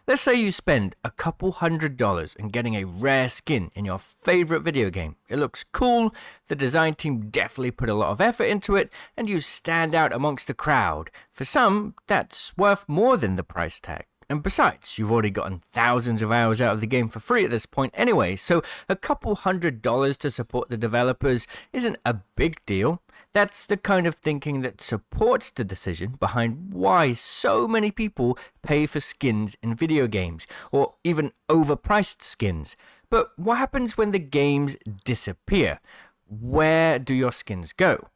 Let's say you spend a couple $100s and getting a rare skin in your favorite video game. It looks cool, the design team definitely put a lot of effort into it, and you stand out amongst the crowd. For some, that's worth more than the price tag. And besides, you've already gotten thousands of hours out of the game for free at this point anyway, so a couple $100s to support the developers isn't a big deal. That's the kind of thinking that supports the decision behind why so many people pay for skins in video games, or even overpriced skins. But what happens when the games disappear? Where do your skins go?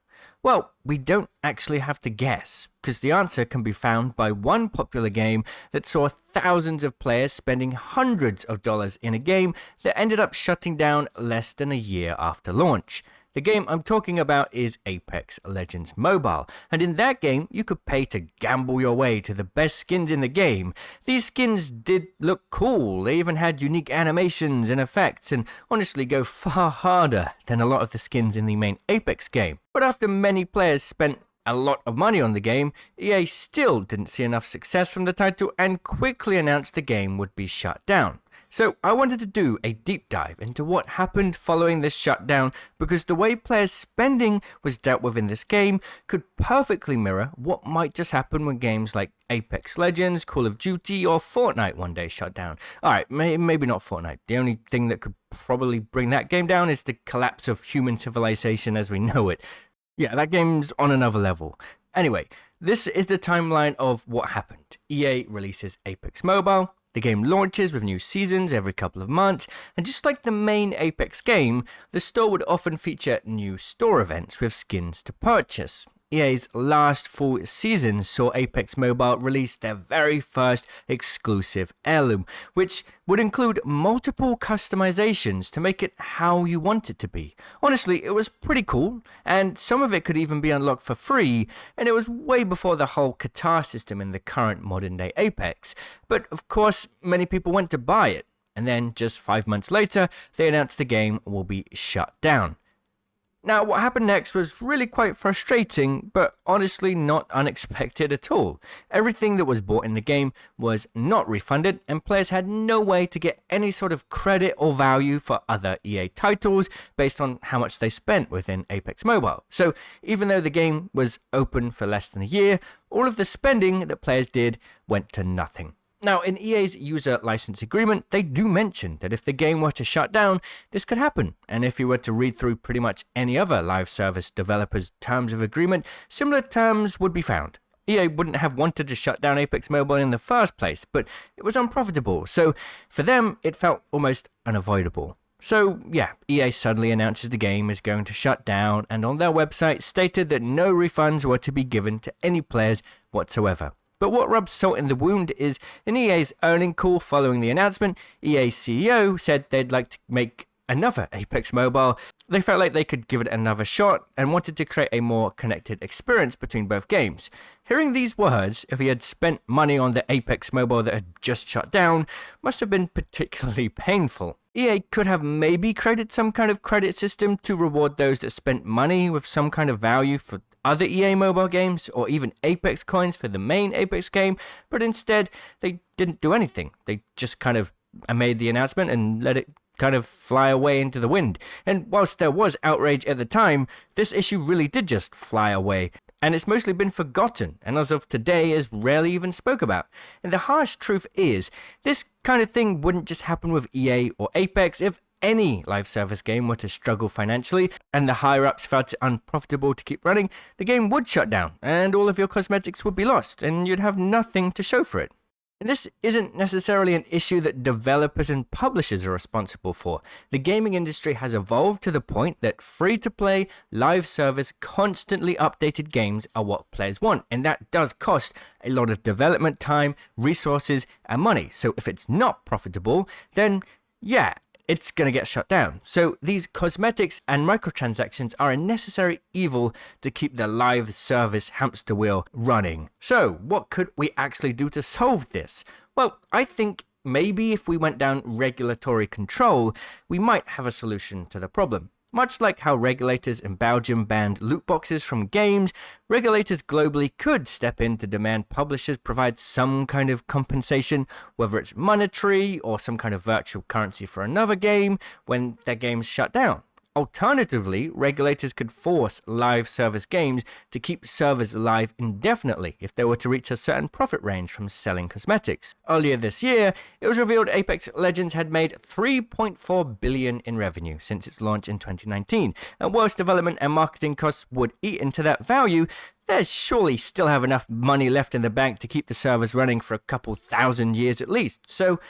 Well, we don't actually have to guess, because the answer can be found by one popular game that saw thousands of players spending hundreds of dollars in a game that ended up shutting down less than a year after launch. The game I'm talking about is Apex Legends Mobile, and in that game, you could pay to gamble your way to the best skins in the game. These skins did look cool, they even had unique animations and effects, and honestly go far harder than a lot of the skins in the main Apex game. But after many players spent a lot of money on the game, EA still didn't see enough success from the title and quickly announced the game would be shut down. So I wanted to do a deep dive into what happened following this shutdown, because the way players' spending was dealt with in this game could perfectly mirror what might just happen when games like Apex Legends, Call of Duty, or Fortnite one day shut down. Alright, maybe not Fortnite. The only thing that could probably bring that game down is the collapse of human civilization as we know it. Yeah, that game's on another level. Anyway, this is the timeline of what happened. EA releases Apex Mobile. The game launches with new seasons every couple of months, and just like the main Apex game, the store would often feature new store events with skins to purchase. EA's last full season saw Apex Mobile release their very first exclusive heirloom, which would include multiple customizations to make it how you want it to be. Honestly, it was pretty cool, and some of it could even be unlocked for free, and it was way before the whole Qatar system in the current modern day Apex. But of course, many people went to buy it, and then just 5 months later, they announced the game will be shut down. Now, what happened next was really quite frustrating, but honestly not unexpected at all. Everything that was bought in the game was not refunded, and players had no way to get any sort of credit or value for other EA titles based on how much they spent within Apex Mobile. So even though the game was open for less than a year, all of the spending that players did went to nothing. Now, in EA's user license agreement, they do mention that if the game were to shut down, this could happen. And if you were to read through pretty much any other live service developer's terms of agreement, similar terms would be found. EA wouldn't have wanted to shut down Apex Mobile in the first place, but it was unprofitable, so for them, it felt almost unavoidable. So yeah, EA suddenly announces the game is going to shut down, and on their website stated that no refunds were to be given to any players whatsoever. But what rubs salt in the wound is, in EA's earnings call following the announcement, EA's CEO said they'd like to make another Apex Mobile. They felt like they could give it another shot and wanted to create a more connected experience between both games. Hearing these words, if he had spent money on the Apex Mobile that had just shut down, must have been particularly painful. EA could have maybe created some kind of credit system to reward those that spent money with some kind of value for other EA mobile games, or even Apex coins for the main Apex game, but instead they didn't do anything. They just kind of made the announcement and let it kind of fly away into the wind. And whilst there was outrage at the time, this issue really did just fly away, and it's mostly been forgotten, and as of today is rarely even spoke about. And the harsh truth is, this kind of thing wouldn't just happen with EA or Apex. If any live service game were to struggle financially and the higher-ups felt it unprofitable to keep running, the game would shut down, and all of your cosmetics would be lost, and you'd have nothing to show for it. And this isn't necessarily an issue that developers and publishers are responsible for. The gaming industry has evolved to the point that free-to-play, live service, constantly updated games are what players want, and that does cost a lot of development time, resources, and money. So if it's not profitable, then yeah, it's going to get shut down. So these cosmetics and microtransactions are a necessary evil to keep the live service hamster wheel running. So what could we actually do to solve this? Well, I think maybe if we went down regulatory control, we might have a solution to the problem. Much like how regulators in Belgium banned loot boxes from games, regulators globally could step in to demand publishers provide some kind of compensation, whether it's monetary or some kind of virtual currency for another game when their game's shut down. Alternatively, regulators could force live service games to keep servers alive indefinitely if they were to reach a certain profit range from selling cosmetics. Earlier this year, it was revealed Apex Legends had made $3.4 billion in revenue since its launch in 2019, and whilst development and marketing costs would eat into that value, they surely still have enough money left in the bank to keep the servers running for a couple thousand years at least. So,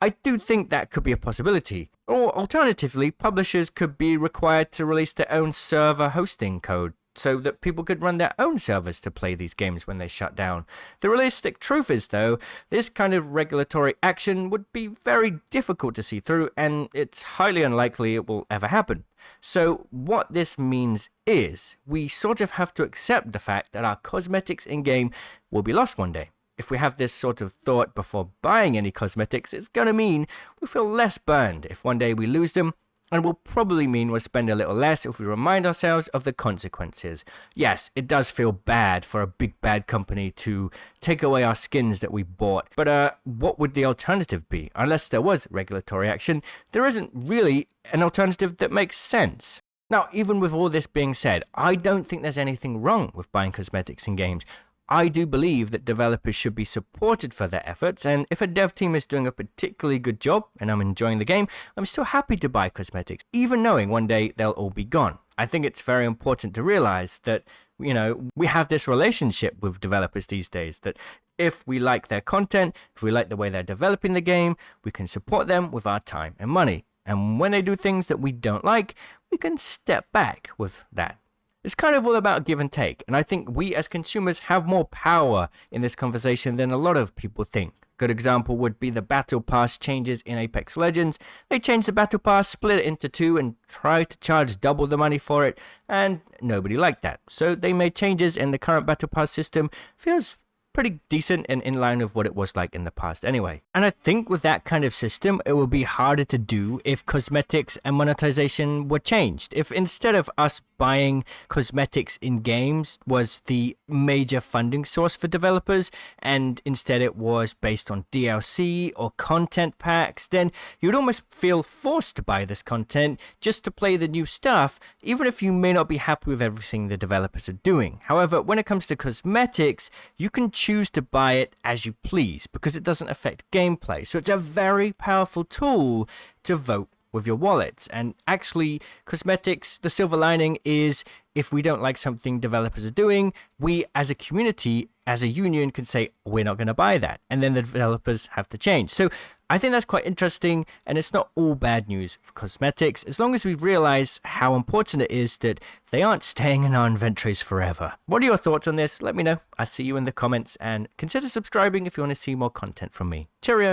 I do think that could be a possibility. Or alternatively, publishers could be required to release their own server hosting code so that people could run their own servers to play these games when they shut down. The realistic truth is, though, this kind of regulatory action would be very difficult to see through, and it's highly unlikely it will ever happen. So what this means is, we sort of have to accept the fact that our cosmetics in-game will be lost one day. If we have this sort of thought before buying any cosmetics, it's going to mean we feel less burned if one day we lose them, and will probably mean we'll spend a little less if we remind ourselves of the consequences. Yes, it does feel bad for a big bad company to take away our skins that we bought, but what would the alternative be? Unless there was regulatory action, there isn't really an alternative that makes sense. Now, even with all this being said, I don't think there's anything wrong with buying cosmetics in games. I do believe that developers should be supported for their efforts, and if a dev team is doing a particularly good job and I'm enjoying the game, I'm still happy to buy cosmetics, even knowing one day they'll all be gone. I think it's very important to realize that, we have this relationship with developers these days, that if we like their content, if we like the way they're developing the game, we can support them with our time and money. And when they do things that we don't like, we can step back with that. It's kind of all about give and take, and I think we as consumers have more power in this conversation than a lot of people think. Good example would be the Battle Pass changes in Apex Legends. They changed the Battle Pass, split it into two, and tried to charge double the money for it, and nobody liked that. So they made changes, and the current Battle Pass system feels pretty decent and in line with what it was like in the past anyway. And I think with that kind of system, it would be harder to do if cosmetics and monetization were changed. If instead of us buying cosmetics in games was the major funding source for developers, and instead it was based on DLC or content packs, then you'd almost feel forced to buy this content just to play the new stuff, even if you may not be happy with everything the developers are doing. However, when it comes to cosmetics, you can choose to buy it as you please because it doesn't affect gameplay. So it's a very powerful tool to vote with your wallets. And actually, cosmetics, the silver lining is if we don't like something developers are doing, we as a community, as a union, can say, we're not going to buy that. And then the developers have to change. So I think that's quite interesting, and it's not all bad news for cosmetics, as long as we realize how important it is that they aren't staying in our inventories forever. What are your thoughts on this? Let me know. I'll see you in the comments, and consider subscribing if you want to see more content from me. Cheerio!